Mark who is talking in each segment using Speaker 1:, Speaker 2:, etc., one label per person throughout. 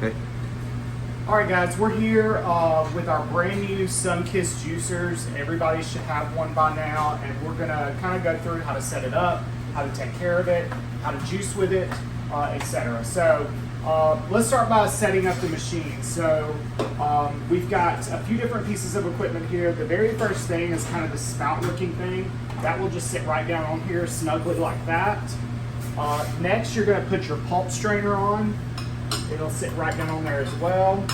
Speaker 1: Okay.
Speaker 2: All right, guys, we're here with our brand new Sunkist juicers. Everybody should have one by now, and we're gonna kind of go through how to set it up, how to take care of it, how to juice with it, etc. So let's start by setting up the machine. So we've got a few different pieces of equipment here. The very first thing is kind of the spout-looking thing. That will just sit right down on here snugly like that. Next, you're gonna put your pulp strainer on. It'll sit right down on there as well.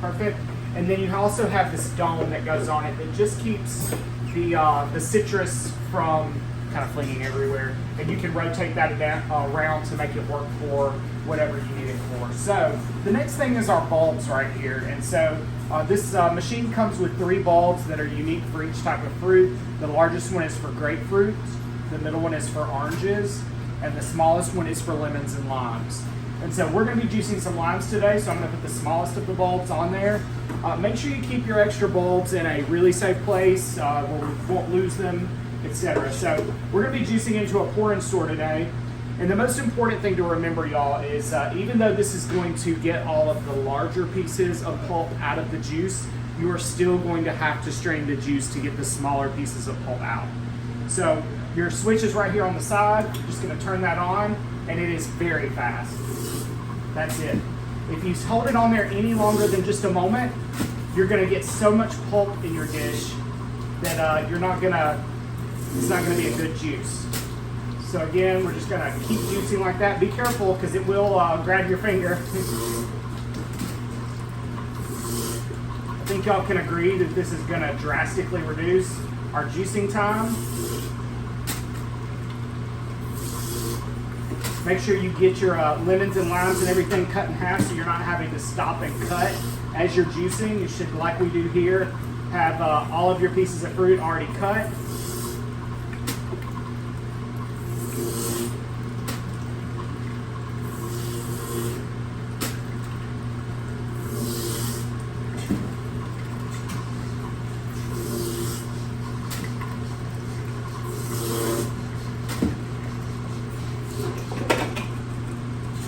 Speaker 2: Perfect. And then you also have this dome that goes on it that just keeps the citrus from kind of flinging everywhere. And you can rotate that around to make it work for whatever you need it for. So the next thing is our bulbs right here. And so this machine comes with 3 bulbs that are unique for each type of fruit. The largest one is for grapefruit, the middle one is for oranges, and the smallest one is for lemons and limes. And so we're going to be juicing some limes today, so I'm going to put the smallest of the bulbs on there. Make sure you keep your extra bulbs in a really safe place where we won't lose them, etc. So we're going to be juicing into a pour-in store today. And the most important thing to remember, y'all, is even though this is going to get all of the larger pieces of pulp out of the juice, you are still going to have to strain the juice to get the smaller pieces of pulp out. So your switch is right here on the side. You're just going to turn that on, and it is very fast. That's it. If you hold it on there any longer than just a moment, you're going to get so much pulp in your dish that it's not going to be a good juice. So again, we're just going to keep juicing like that. Be careful because it will grab your finger. I think y'all can agree that this is going to drastically reduce our juicing time. Make sure you get your lemons and limes and everything cut in half so you're not having to stop and cut as you're juicing. You should, like we do here, have all of your pieces of fruit already cut.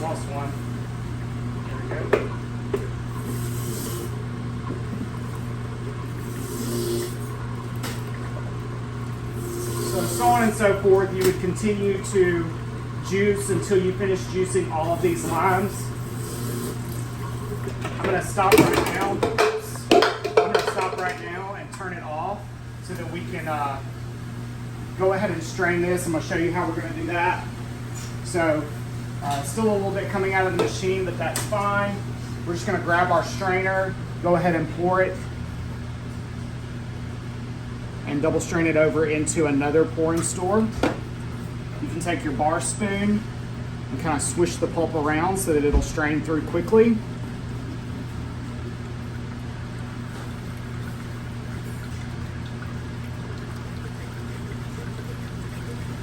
Speaker 2: Lost one. There we go. So on and so forth, you would continue to juice until you finish juicing all of these limes. I'm going to stop right now. I'm going to stop right now and turn it off so that we can go ahead and strain this. I'm going to show you how we're going to do that. So still a little bit coming out of the machine, but that's fine. We're just going to grab our strainer, go ahead and pour it, and double strain it over into another pouring store. You can take your bar spoon and kind of swish the pulp around so that it'll strain through quickly.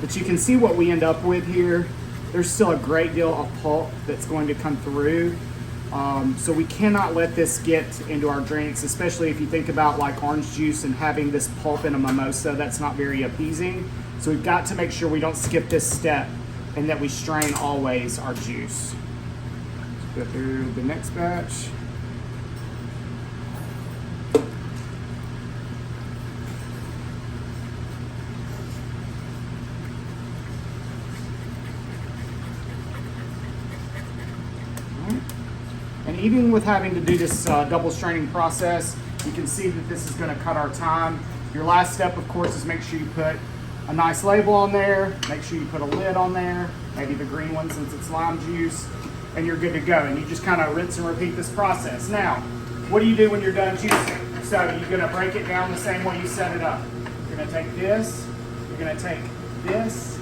Speaker 2: But you can see what we end up with here. There's still a great deal of pulp that's going to come through. So we cannot let this get into our drinks, especially if you think about like orange juice and having this pulp in a mimosa. That's not very appeasing. So we've got to make sure we don't skip this step and that we strain always our juice. Let's go through the next batch. And even with having to do this double straining process, you can see that this is going to cut our time. Your last step, of course, is make sure you put a nice label on there. Make sure you put a lid on there, maybe the green one since it's lime juice, and you're good to go. And you just kind of rinse and repeat this process. Now, what do you do when you're done juicing? So you're going to break it down the same way you set it up. You're going to take this, you're going to take this,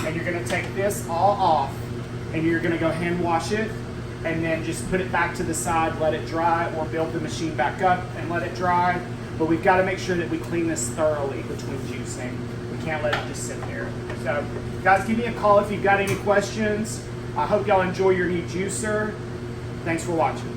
Speaker 2: and you're going to take this all off, and you're going to go hand wash it, and then just put it back to the side, let it dry, or build the machine back up and let it dry. But we've got to make sure that we clean this thoroughly between juicing. We can't let it just sit there. So guys, give me a call if you've got any questions. I hope y'all enjoy your new juicer. Thanks for watching.